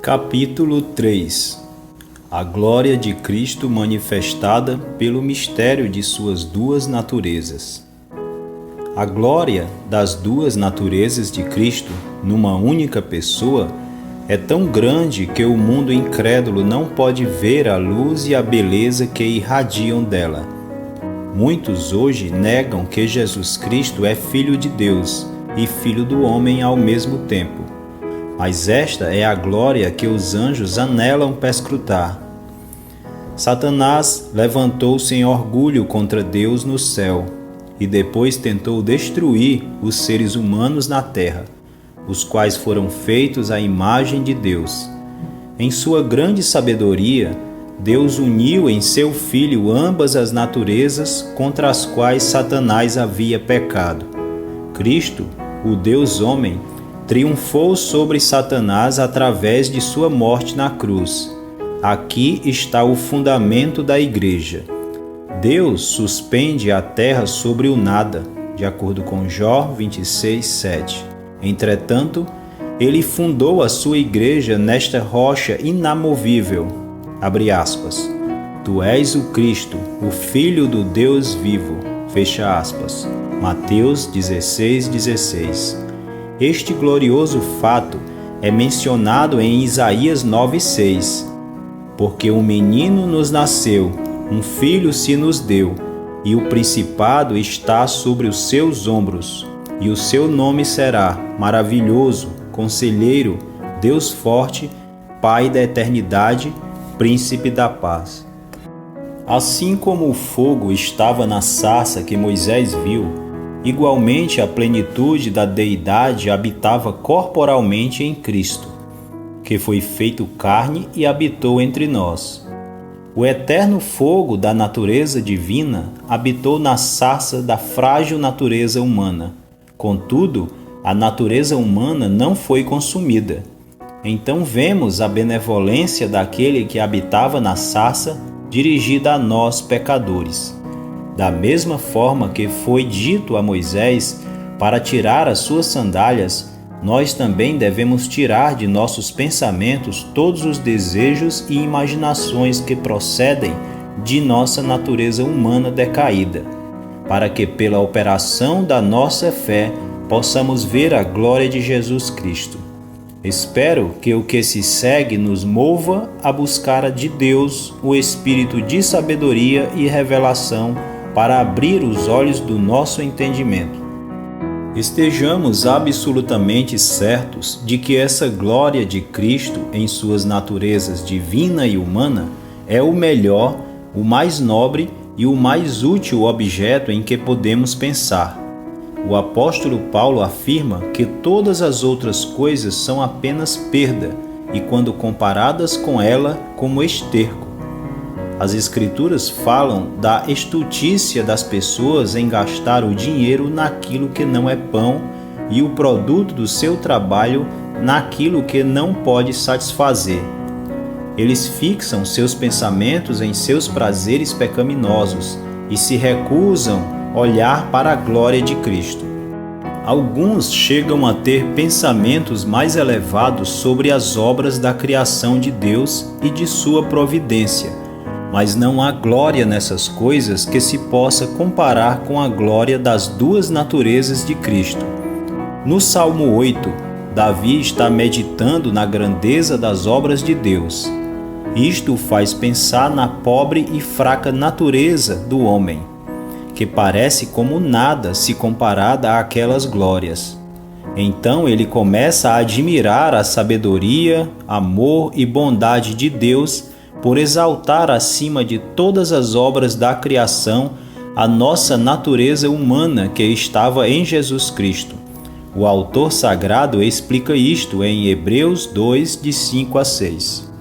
Capítulo 3. A glória de Cristo manifestada pelo mistério de suas duas naturezas. A glória das duas naturezas de Cristo, numa única pessoa, é tão grande que o mundo incrédulo não pode ver a luz e a beleza que irradiam dela. Muitos hoje negam que Jesus Cristo é Filho de Deus e Filho do homem ao mesmo tempo. Mas esta é a glória que os anjos anelam perscrutar. Satanás levantou-se em orgulho contra Deus no céu e depois tentou destruir os seres humanos na terra, os quais foram feitos à imagem de Deus. Em sua grande sabedoria, Deus uniu em seu Filho ambas as naturezas contra as quais Satanás havia pecado. Cristo, o Deus-homem, triunfou sobre Satanás através de sua morte na cruz. Aqui está o fundamento da igreja. Deus suspende a terra sobre o nada, de acordo com Jó 26:7. Entretanto, ele fundou a sua igreja nesta rocha inamovível. Abre aspas. Tu és o Cristo, o Filho do Deus vivo. Fecha aspas. Mateus 16:16. Este glorioso fato é mencionado em Isaías 9:6. Porque um menino nos nasceu, um filho se nos deu, e o principado está sobre os seus ombros, e o seu nome será Maravilhoso, Conselheiro, Deus Forte, Pai da Eternidade, Príncipe da Paz. Assim como o fogo estava na sarça que Moisés viu, igualmente a plenitude da deidade habitava corporalmente em Cristo, que foi feito carne e habitou entre nós. O eterno fogo da natureza divina habitou na sarça da frágil natureza humana. Contudo, a natureza humana não foi consumida. Então vemos a benevolência daquele que habitava na sarça dirigida a nós, pecadores. Da mesma forma que foi dito a Moisés para tirar as suas sandálias, nós também devemos tirar de nossos pensamentos todos os desejos e imaginações que procedem de nossa natureza humana decaída, para que pela operação da nossa fé possamos ver a glória de Jesus Cristo. Espero que o que se segue nos mova a buscar de Deus o espírito de sabedoria e revelação para abrir os olhos do nosso entendimento. Estejamos absolutamente certos de que essa glória de Cristo em suas naturezas divina e humana é o melhor, o mais nobre e o mais útil objeto em que podemos pensar. O apóstolo Paulo afirma que todas as outras coisas são apenas perda e, quando comparadas com ela, como esterco. As Escrituras falam da estultícia das pessoas em gastar o dinheiro naquilo que não é pão e o produto do seu trabalho naquilo que não pode satisfazer. Eles fixam seus pensamentos em seus prazeres pecaminosos e se recusam a olhar para a glória de Cristo. Alguns chegam a ter pensamentos mais elevados sobre as obras da criação de Deus e de sua providência, mas não há glória nessas coisas que se possa comparar com a glória das duas naturezas de Cristo. No Salmo 8, Davi está meditando na grandeza das obras de Deus. Isto o faz pensar na pobre e fraca natureza do homem, que parece como nada se comparada àquelas glórias. Então ele começa a admirar a sabedoria, amor e bondade de Deus por exaltar acima de todas as obras da criação a nossa natureza humana que estava em Jesus Cristo. O autor sagrado explica isto em Hebreus 2, de 5 a 6.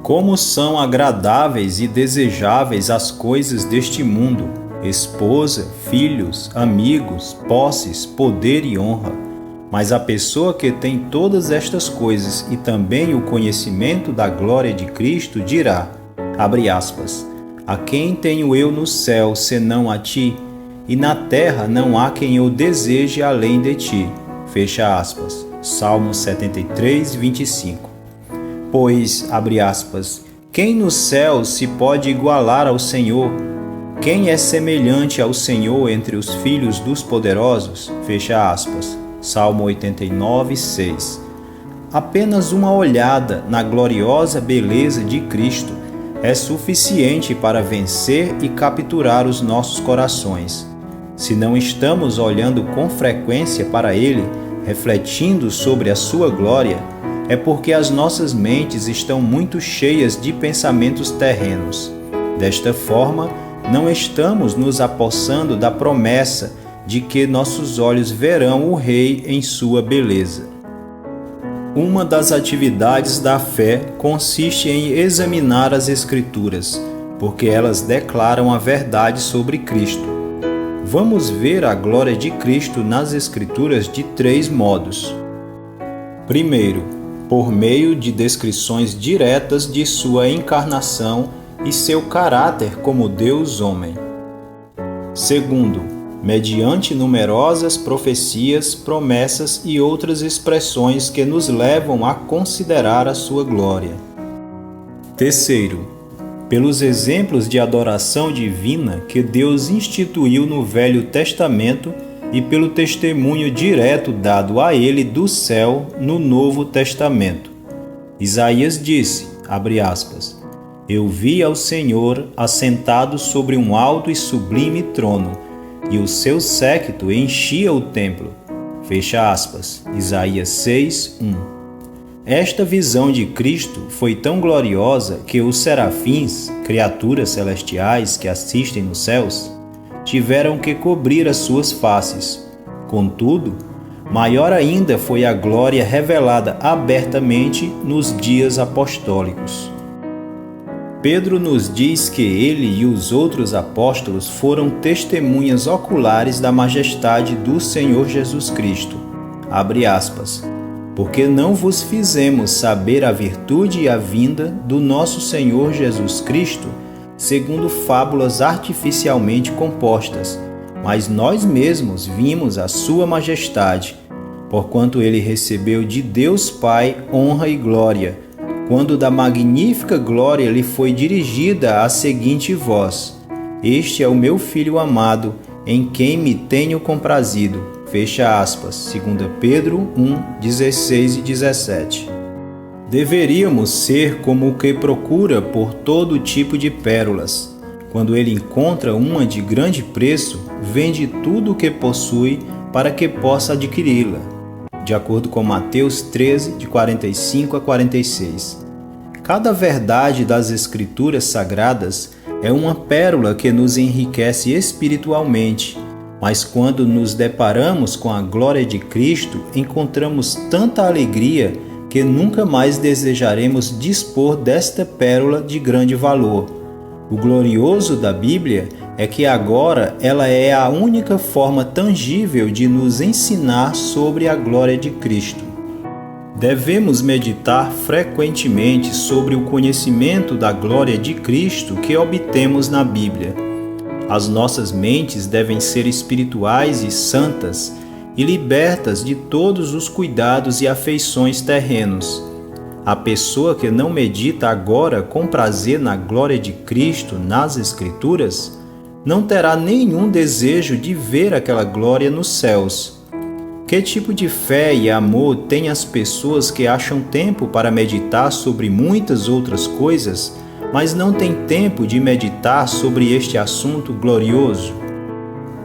Como são agradáveis e desejáveis as coisas deste mundo, esposa, filhos, amigos, posses, poder e honra. Mas a pessoa que tem todas estas coisas e também o conhecimento da glória de Cristo dirá, abre aspas, a quem tenho eu no céu senão a ti? E na terra não há quem eu deseje além de ti. Fecha aspas. Salmo 73, 25. Pois, abre aspas, quem nos céus se pode igualar ao Senhor? Quem é semelhante ao Senhor entre os filhos dos poderosos? Fecha aspas. Salmo 89, 6. Apenas uma olhada na gloriosa beleza de Cristo é suficiente para vencer e capturar os nossos corações. Se não estamos olhando com frequência para Ele, refletindo sobre a sua glória, é porque as nossas mentes estão muito cheias de pensamentos terrenos. Desta forma, não estamos nos apossando da promessa de que nossos olhos verão o Rei em sua beleza. Uma das atividades da fé consiste em examinar as Escrituras, porque elas declaram a verdade sobre Cristo. Vamos ver a glória de Cristo nas Escrituras de 3 modos. Primeiro, por meio de descrições diretas de sua encarnação e seu caráter como Deus-homem. Segundo, mediante numerosas profecias, promessas e outras expressões que nos levam a considerar a sua glória. Terceiro, pelos exemplos de adoração divina que Deus instituiu no Velho Testamento e pelo testemunho direto dado a ele do céu no Novo Testamento. Isaías disse, abre aspas, eu vi ao Senhor assentado sobre um alto e sublime trono, e o seu séquito enchia o templo. Fecha aspas. Isaías 6, 1. Esta visão de Cristo foi tão gloriosa que os serafins, criaturas celestiais que assistem nos céus, tiveram que cobrir as suas faces. Contudo, maior ainda foi a glória revelada abertamente nos dias apostólicos. Pedro nos diz que ele e os outros apóstolos foram testemunhas oculares da majestade do Senhor Jesus Cristo. Abre aspas. Porque não vos fizemos saber a virtude e a vinda do nosso Senhor Jesus Cristo, segundo fábulas artificialmente compostas, mas nós mesmos vimos a sua majestade, porquanto ele recebeu de Deus Pai honra e glória, quando da magnífica glória lhe foi dirigida a seguinte voz: Este é o meu Filho amado, em quem me tenho comprazido. Fecha aspas, 2 Pedro 1, 16 e 17. Deveríamos ser como o que procura por todo tipo de pérolas. Quando ele encontra uma de grande preço, vende tudo o que possui para que possa adquiri-la. De acordo com Mateus 13, de 45 a 46. Cada verdade das Escrituras Sagradas é uma pérola que nos enriquece espiritualmente, mas quando nos deparamos com a glória de Cristo, encontramos tanta alegria que nunca mais desejaremos dispor desta pérola de grande valor. O glorioso da Bíblia é que agora ela é a única forma tangível de nos ensinar sobre a glória de Cristo. Devemos meditar frequentemente sobre o conhecimento da glória de Cristo que obtemos na Bíblia. As nossas mentes devem ser espirituais e santas e libertas de todos os cuidados e afeições terrenos. A pessoa que não medita agora com prazer na glória de Cristo nas Escrituras não terá nenhum desejo de ver aquela glória nos céus. Que tipo de fé e amor têm as pessoas que acham tempo para meditar sobre muitas outras coisas, mas não têm tempo de meditar sobre este assunto glorioso?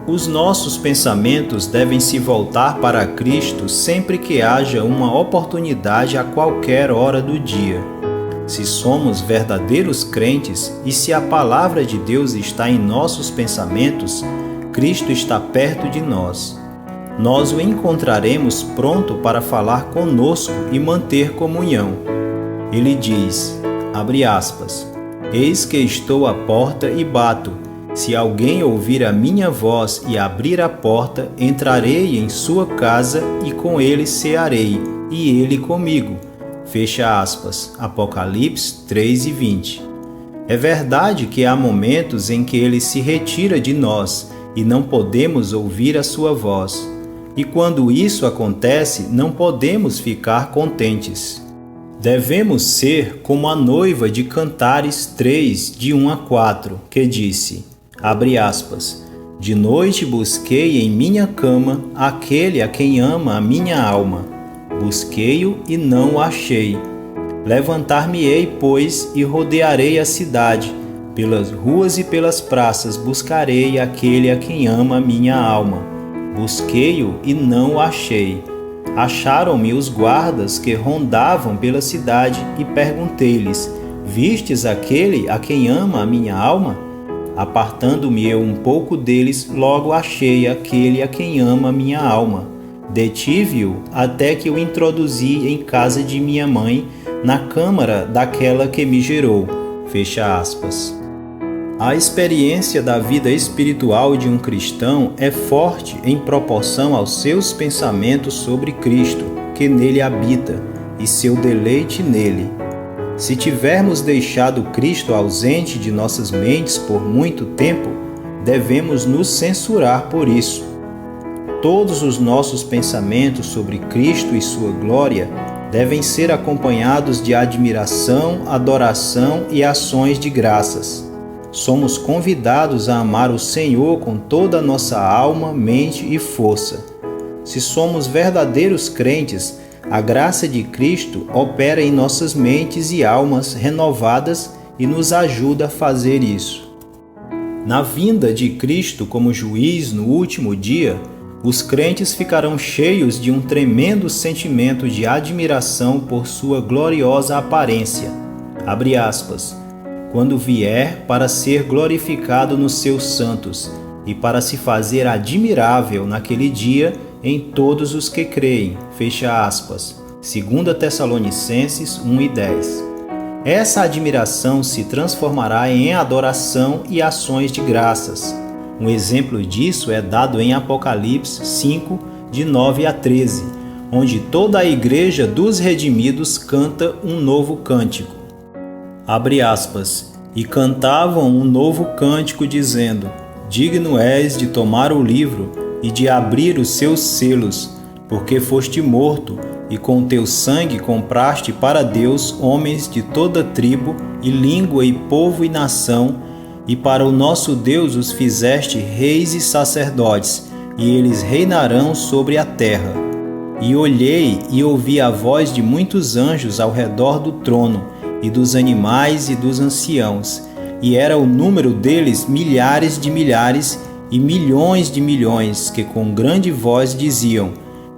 Os nossos pensamentos devem se voltar para Cristo sempre que haja uma oportunidade a qualquer hora do dia. Se somos verdadeiros crentes e se a palavra de Deus está em nossos pensamentos, Cristo está perto de nós. Nós o encontraremos pronto para falar conosco e manter comunhão. Ele diz, abre aspas, eis que estou à porta e bato. Se alguém ouvir a minha voz e abrir a porta, entrarei em sua casa e com ele cearei, e ele comigo. Fecha aspas. Apocalipse 3:20. É verdade que há momentos em que ele se retira de nós e não podemos ouvir a sua voz. E quando isso acontece, não podemos ficar contentes. Devemos ser como a noiva de Cantares 3, de 1 a 4, que disse, abre aspas, de noite busquei em minha cama aquele a quem ama a minha alma. Busquei-o e não o achei. Levantar-me-ei, pois, e rodearei a cidade. Pelas ruas e pelas praças buscarei aquele a quem ama a minha alma. Busquei-o e não o achei. Acharam-me os guardas que rondavam pela cidade e perguntei-lhes, vistes aquele a quem ama a minha alma? Apartando-me eu um pouco deles, logo achei aquele a quem ama a minha alma. Detive-o até que o introduzi em casa de minha mãe, na câmara daquela que me gerou. Fecha aspas. A experiência da vida espiritual de um cristão é forte em proporção aos seus pensamentos sobre Cristo, que nele habita, e seu deleite nele. Se tivermos deixado Cristo ausente de nossas mentes por muito tempo, devemos nos censurar por isso. Todos os nossos pensamentos sobre Cristo e sua glória devem ser acompanhados de admiração, adoração e ações de graças. Somos convidados a amar o Senhor com toda a nossa alma, mente e força. Se somos verdadeiros crentes, a graça de Cristo opera em nossas mentes e almas renovadas e nos ajuda a fazer isso. Na vinda de Cristo como juiz no último dia, os crentes ficarão cheios de um tremendo sentimento de admiração por sua gloriosa aparência. Abre aspas. Quando vier para ser glorificado nos seus santos e para se fazer admirável naquele dia em todos os que creem. Fecha aspas. 2 Tessalonicenses 1 e 10. Essa admiração se transformará em adoração e ações de graças. Um exemplo disso é dado em Apocalipse 5, de 9 a 13, onde toda a igreja dos redimidos canta um novo cântico. Abre aspas, e cantavam um novo cântico dizendo, digno és de tomar o livro e de abrir os seus selos, porque foste morto e com teu sangue compraste para Deus homens de toda tribo e língua e povo e nação, e para o nosso Deus os fizeste reis e sacerdotes, e eles reinarão sobre a terra. E olhei e ouvi a voz de muitos anjos ao redor do trono, e dos animais e dos anciãos, e era o número deles milhares de milhares e milhões de milhões, que com grande voz diziam,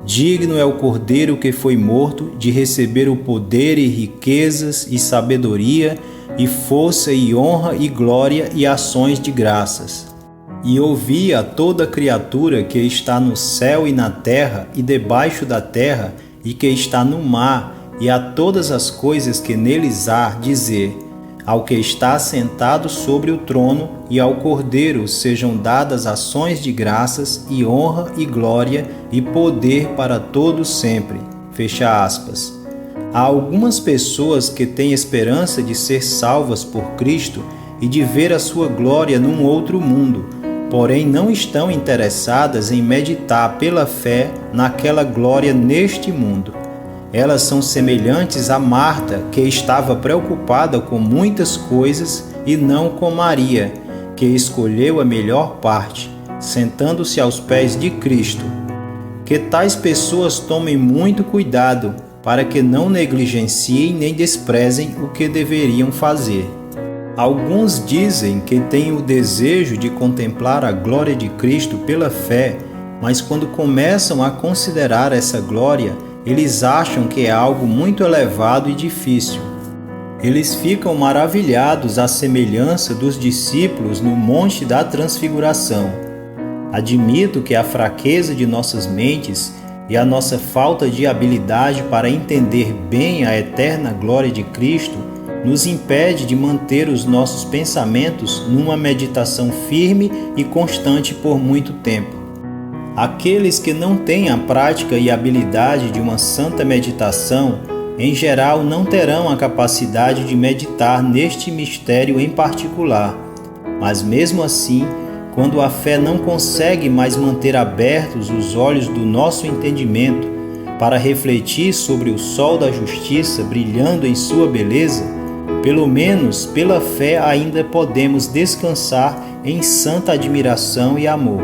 digno é o Cordeiro que foi morto de receber o poder e riquezas e sabedoria e força e honra e glória e ações de graças. E ouvi a toda criatura que está no céu e na terra e debaixo da terra e que está no mar, e a todas as coisas que neles há, dizer, ao que está sentado sobre o trono e ao Cordeiro sejam dadas ações de graças e honra e glória e poder para todos sempre. Fecha aspas. Há algumas pessoas que têm esperança de ser salvas por Cristo e de ver a sua glória num outro mundo, porém não estão interessadas em meditar pela fé naquela glória neste mundo. Elas são semelhantes a Marta, que estava preocupada com muitas coisas, e não com Maria, que escolheu a melhor parte, sentando-se aos pés de Cristo. Que tais pessoas tomem muito cuidado, para que não negligenciem nem desprezem o que deveriam fazer. Alguns dizem que têm o desejo de contemplar a glória de Cristo pela fé, mas quando começam a considerar essa glória, eles acham que é algo muito elevado e difícil. Eles ficam maravilhados à semelhança dos discípulos no Monte da Transfiguração. Admito que a fraqueza de nossas mentes e a nossa falta de habilidade para entender bem a eterna glória de Cristo nos impede de manter os nossos pensamentos numa meditação firme e constante por muito tempo. Aqueles que não têm a prática e habilidade de uma santa meditação, em geral não terão a capacidade de meditar neste mistério em particular. Mas mesmo assim, quando a fé não consegue mais manter abertos os olhos do nosso entendimento, para refletir sobre o sol da justiça brilhando em sua beleza, pelo menos pela fé ainda podemos descansar em santa admiração e amor.